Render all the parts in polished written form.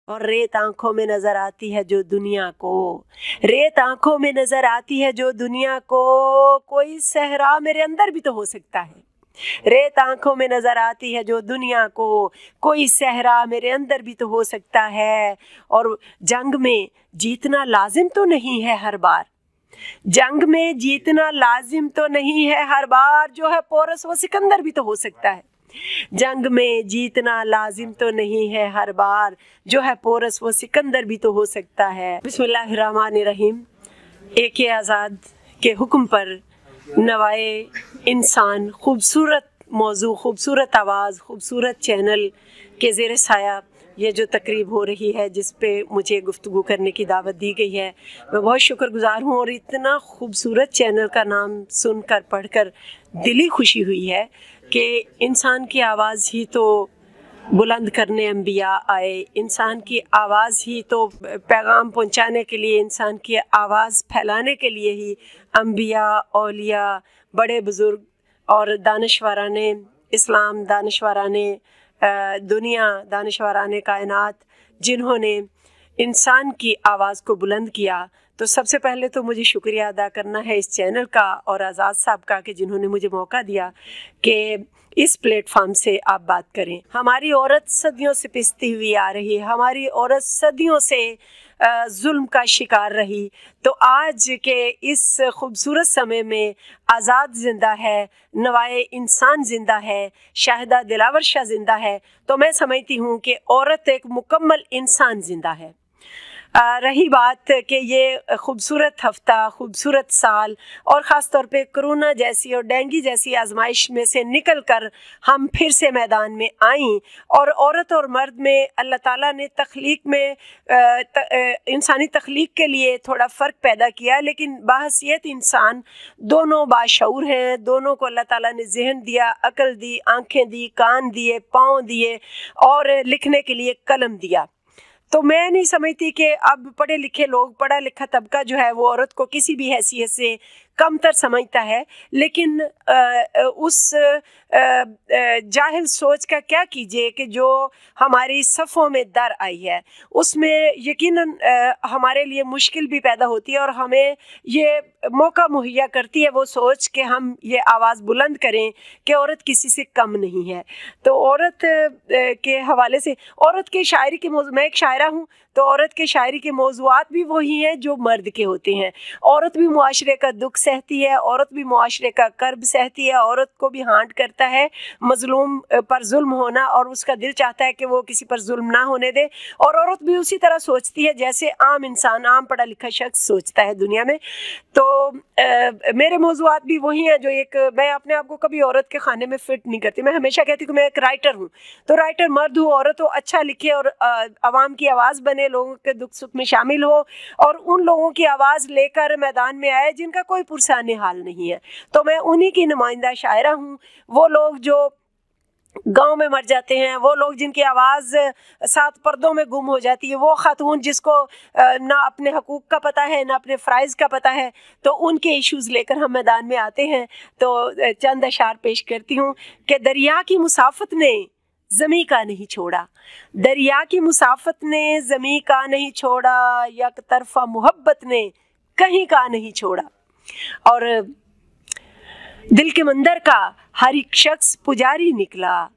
और रेत आंखों में नजर आती है जो दुनिया को, रेत आंखों में नजर आती है जो दुनिया को, कोई सहरा मेरे अंदर भी तो हो सकता है। रेत आंखों में नजर आती है जो दुनिया को, कोई सहरा मेरे अंदर भी तो हो सकता है। और जंग में जीतना लाजिम तो नहीं है हर बार, जंग में जीतना लाजिम तो नहीं है हर बार, जो है पोरस वो सिकंदर भी तो हो सकता है। जंग में जीतना लाजिम तो नहीं है हर बार, जो है पोरस वो सिकंदर भी तो हो सकता है। बिस्मिल्लाहिर्रहमानिर्रहीम। एक आज़ाद के हुक्म पर नवाए इंसान, खूबसूरत मौजू, खूबसूरत आवाज़, खूबसूरत चैनल के ज़ेर साया ये जो तकरीब हो रही है जिस पे मुझे गुफ्तगू करने की दावत दी गई है, मैं बहुत शुक्रगुज़ार हूँ। और इतना खूबसूरत चैनल का नाम सुनकर पढ़कर दिली खुशी हुई है कि इंसान की आवाज़ ही तो बुलंद करने अंबिया आए, इंसान की आवाज़ ही तो पैगाम पहुंचाने के लिए, इंसान की आवाज़ फैलाने के लिए ही अंबिया, औलिया, बड़े बुज़ुर्ग और दानिशवाराने इस्लाम, दानिशवाराने दुनिया, दानिशवाराने कायनात, जिन्होंने इंसान की आवाज़ को बुलंद किया, तो सबसे पहले तो मुझे शुक्रिया अदा करना है इस चैनल का और आज़ाद साहब का कि जिन्होंने मुझे मौका दिया कि इस प्लेटफॉर्म से आप बात करें। हमारी औरत सदियों से पिसती हुई आ रही है, हमारी औरत सदियों से जुल्म का शिकार रही, तो आज के इस खूबसूरत समय में आज़ाद ज़िंदा है, नवाए इंसान ज़िंदा है, शाहिदा दिलावर शाह ज़िंदा है, तो मैं समझती हूँ कि औरत एक मुकम्मल इंसान ज़िंदा है। रही बात कि ये खूबसूरत हफ्ता, खूबसूरत साल और ख़ास तौर पे कोरोना जैसी और डेंगू जैसी आजमाइश में से निकल कर हम फिर से मैदान में आईं, और औरत और मर्द में अल्लाह ताला ने तख्लीक में इंसानी तख्लीक के लिए थोड़ा फ़र्क पैदा किया, लेकिन बाहसियत इंसान दोनों बाशऊर हैं। दोनों को अल्लाह ताला ने ज़हन दिया, अक्ल दी, आँखें दी, कान दिए, पाँव दिए और लिखने के लिए कलम दिया। तो मैं नहीं समझती कि अब पढ़े लिखे लोग, पढ़ा लिखा तबका जो है वो औरत को किसी भी हैसियत से कमतर समझता है, लेकिन उस जाहिल सोच का क्या कीजिए कि जो हमारी सफ़ों में दर आई है उसमें यकीनन हमारे लिए मुश्किल भी पैदा होती है और हमें ये मौका मुहैया करती है वो सोच कि हम ये आवाज़ बुलंद करें कि औरत किसी से कम नहीं है। तो औरत के हवाले से, औरत के शायरी के मौजू, मैं एक शायरा हूँ, तो औरत के शायरी के मौज़ूआत भी वही हैं जो मर्द के होते हैं। औरत भी मुआशरे का दुख सहती है, औरत भी मुआशरे का कर्ब सहती है, औरत को भी हांट करता है मजलूम पर जुल्म होना, और उसका दिल चाहता है कि वो किसी पर जुल्म ना होने दे, और औरत भी उसी तरह सोचती है जैसे आम इंसान, आम पढ़ा लिखा शख्स सोचता है दुनिया में। तो मेरे मौज़ूआत भी वही हैं जो एक, मैं अपने आप को कभी औरत के खाने में फिट नहीं करती। मैं हमेशा कहती हूँ कि मैं एक राइटर हूँ, तो राइटर मर्द हो, औरत हो, अच्छा लिखे और आवाम की आवाज़ बने, लोगों के दुख सुख में शामिल हो और उन लोगों की आवाज़ लेकर मैदान में आए जिनका कोई पुरसाने हाल नहीं है। तो मैं उन्हीं की नुमाइंदा शायरा हूँ। वो लोग जो गांव में मर जाते हैं, वो लोग जिनकी आवाज़ 7 पर्दों में गुम हो जाती है, वो खातून जिसको ना अपने हकूक़ का पता है ना अपने फ़राइज़ का पता है, तो उनके इश्यूज़ लेकर हम मैदान में आते हैं। तो चंद अशार पेश करती हूँ कि दरिया की मुसाफत ने ज़मी का नहीं छोड़ा, दरिया की मुसाफत ने ज़मी का नहीं छोड़ा, यक तरफ़ा मोहब्बत ने कहीं का नहीं छोड़ा। और दिल के मंदिर का हर एक शख्स पुजारी निकला,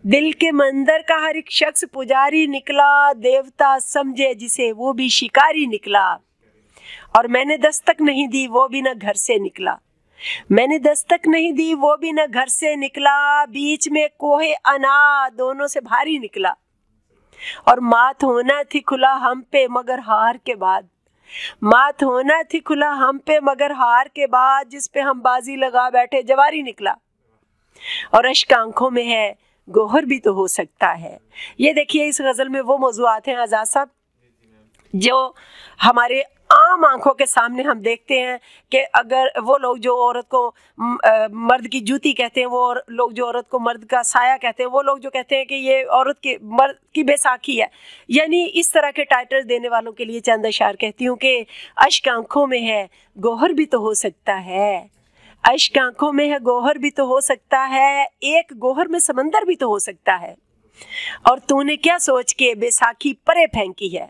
दिल के मंदिर का हर एक शख्स पुजारी निकला, देवता समझे जिसे वो भी शिकारी निकला। और मैंने दस्तक नहीं दी वो भी न घर से निकला, मैंने दस्तक नहीं दी वो भी न घर से निकला, बीच में कोहे अना दोनों से भारी निकला। और मात होना थी खुला हम पे मगर हार के बाद, मात होना थी खुला हम पे मगर हार के बाद, जिस पे हम बाजी लगा बैठे जवारी निकला। और अश्क आंखों में है गोहर भी तो हो सकता है। ये देखिए इस गज़ल में वो मौज़ूआत हैं आज़ाद साहब जो हमारे आम आंखों के सामने हम देखते हैं कि अगर वो लोग जो औरत को मर्द की जूती कहते हैं, वो लोग जो औरत को मर्द का साया कहते हैं, वो लोग जो कहते हैं कि ये औरत की मर्द की बैसाखी है, यानी इस तरह के टाइटल देने वालों के लिए चंद अशार कहती हूँ कि अश्क आंखों में है गोहर भी तो हो सकता है, अश्क आंखों में है गोहर भी तो हो सकता है, एक गोहर में समंदर भी तो हो सकता है। और तूने क्या सोच के बैसाखी परे फेंकी है,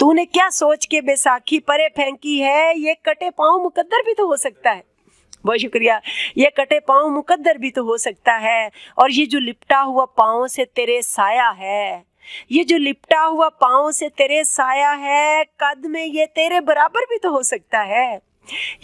तूने क्या सोच के बैसाखी परे फेंकी है, ये कटे पाँव मुकद्दर भी तो हो सकता है। बहुत शुक्रिया। ये कटे पाँव मुकद्दर भी तो हो सकता है, और ये जो लिपटा हुआ पाँव से तेरे साया है, ये जो लिपटा हुआ पाँव से तेरे साया है, कद में ये तेरे बराबर भी तो हो सकता है।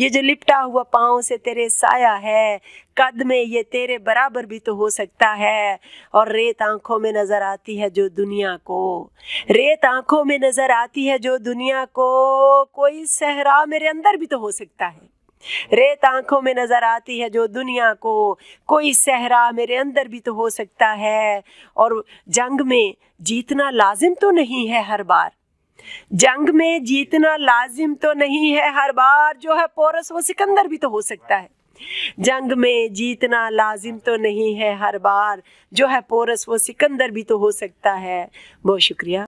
ये जो लिपटा हुआ पाँव से तेरे साया है, कद में ये तेरे बराबर भी तो हो सकता है। और रेत आंखों में नजर आती है जो दुनिया को, रेत आंखों में नजर आती है जो दुनिया को, कोई सहरा मेरे अंदर भी तो हो सकता है। रेत आंखों में नजर आती है जो दुनिया को, कोई सहरा मेरे अंदर भी तो हो सकता है। और जंग में जीतना लाजिम तो नहीं है हर बार, जंग में जीतना लाजिम तो नहीं है हर बार, जो है पोरस वो सिकंदर भी तो हो सकता है। जंग में जीतना लाजिम तो नहीं है हर बार, जो है पोरस वो सिकंदर भी तो हो सकता है। बहुत शुक्रिया।